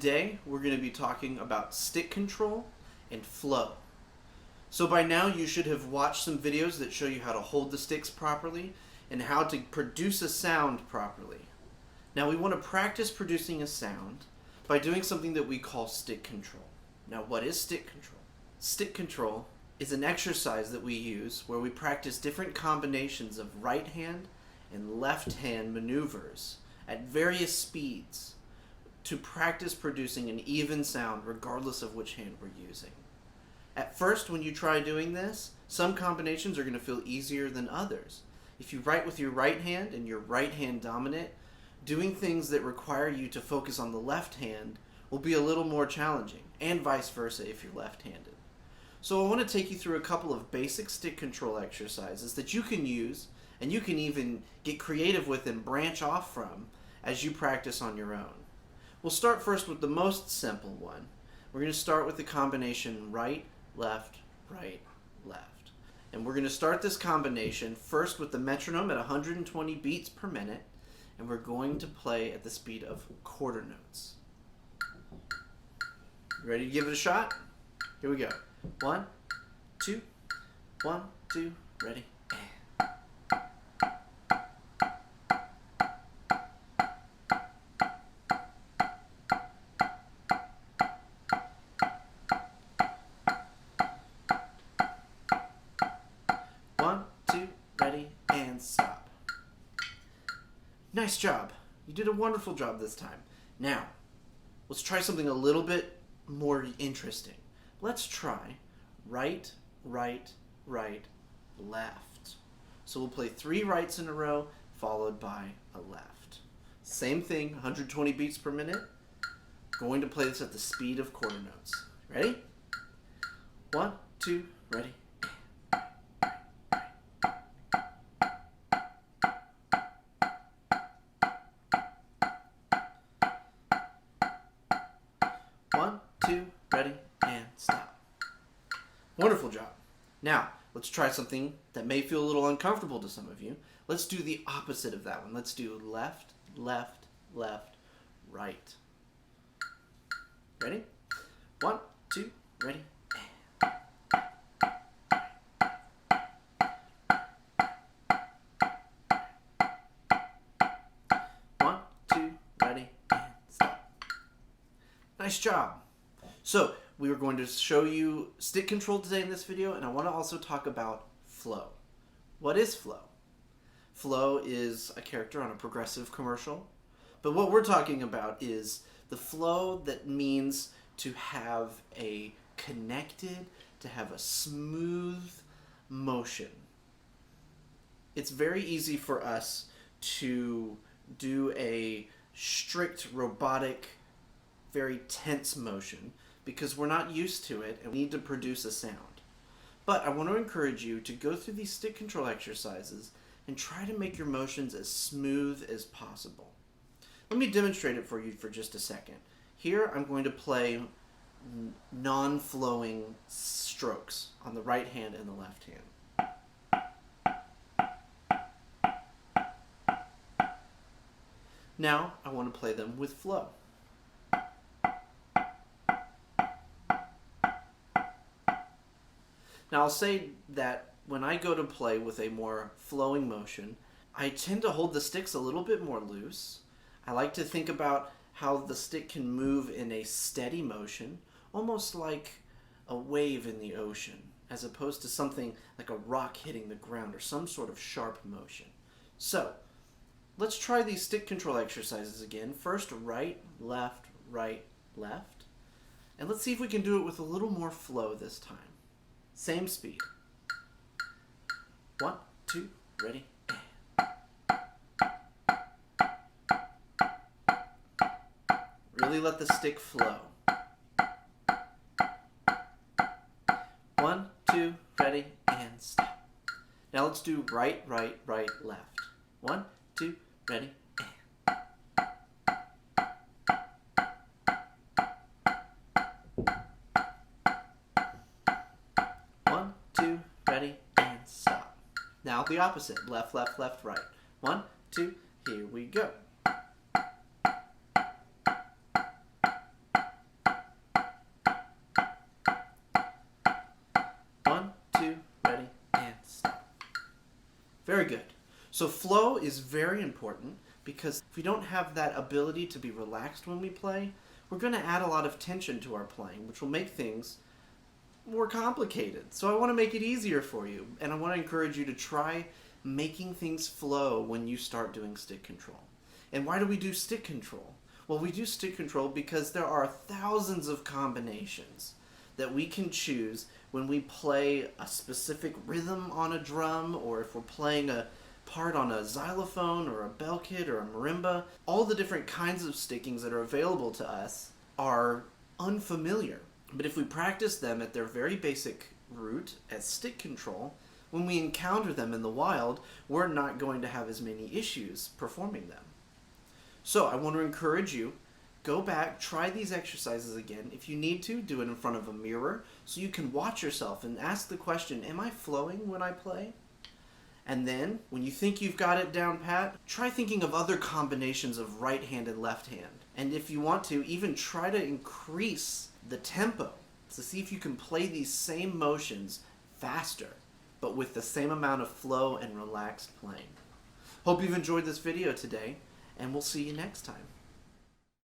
Today we're going to be talking about stick control and flow. So by now you should have watched some videos that show you how to hold the sticks properly and how to produce a sound properly. Now we want to practice producing a sound by doing something that we call stick control. Now what is stick control? Stick control is an exercise that we use where we practice different combinations of right hand and left hand maneuvers at various speeds to practice producing an even sound regardless of which hand we're using. At first, when you try doing this, some combinations are going to feel easier than others. If you write with your right hand and you're right hand dominant, doing things that require you to focus on the left hand will be a little more challenging, and vice versa if you're left-handed. So I want to take you through a couple of basic stick control exercises that you can use and you can even get creative with and branch off from as you practice on your own. We'll start first with the most simple one. We're going to start with the combination right, left, right, left. And we're going to start this combination first with the metronome at 120 beats per minute, and we're going to play at the speed of quarter notes. Ready to give it a shot? Here we go. 1, 2, 1, 2, ready. 1, 2, ready, and stop. Nice job. You did a wonderful job this time. Now, let's try something a little bit more interesting. Let's try right, right, right, left. So we'll play 3 rights in a row, followed by a left. Same thing, 120 beats per minute. Going to play this at the speed of quarter notes. Ready? 1, 2, ready. 1, 2, ready, and stop. Wonderful job. Now, let's try something that may feel a little uncomfortable to some of you. Let's do the opposite of that one. Let's do left, left, left, right. Ready? 1, 2, ready, and 1, 2, ready, and stop. Nice job. So, we are going to show you stick control today in this video, and I want to also talk about flow. What is flow? Flow is a character on a Progressive commercial, but what we're talking about is the flow that means to have a connected, to have a smooth motion. It's very easy for us to do a strict, robotic, very tense motion because we're not used to it and we need to produce a sound. But I want to encourage you to go through these stick control exercises and try to make your motions as smooth as possible. Let me demonstrate it for you for just a second. Here I'm going to play non-flowing strokes on the right hand and the left hand. Now I want to play them with flow. Now I'll say that when I go to play with a more flowing motion, I tend to hold the sticks a little bit more loose. I like to think about how the stick can move in a steady motion, almost like a wave in the ocean, as opposed to something like a rock hitting the ground or some sort of sharp motion. So, let's try these stick control exercises again. First, right, left, left. And let's see if we can do it with a little more flow this time. Same speed. 1, 2, ready, and really let the stick flow. 1, 2, ready, and stop. Now let's do right, right, right, left. 1, 2, ready, and 1, 2, ready, and stop. Now the opposite. Left, left, left, right. 1, 2, here we go. Very good. So flow is very important because if we don't have that ability to be relaxed when we play, we're going to add a lot of tension to our playing, which will make things more complicated. So I want to make it easier for you, and I want to encourage you to try making things flow when you start doing stick control. And why do we do stick control? Well, we do stick control because there are thousands of combinations that we can choose when we play a specific rhythm on a drum, or if we're playing a part on a xylophone or a bell kit or a marimba. All the different kinds of stickings that are available to us are unfamiliar. But if we practice them at their very basic root as stick control, when we encounter them in the wild, we're not going to have as many issues performing them. So I want to encourage you, go back, try these exercises again. If you need to, do it in front of a mirror so you can watch yourself and ask the question, am I flowing when I play? And then, when you think you've got it down pat, try thinking of other combinations of right hand and left hand. And if you want to, even try to increase the tempo to see if you can play these same motions faster, but with the same amount of flow and relaxed playing. Hope you've enjoyed this video today, and we'll see you next time.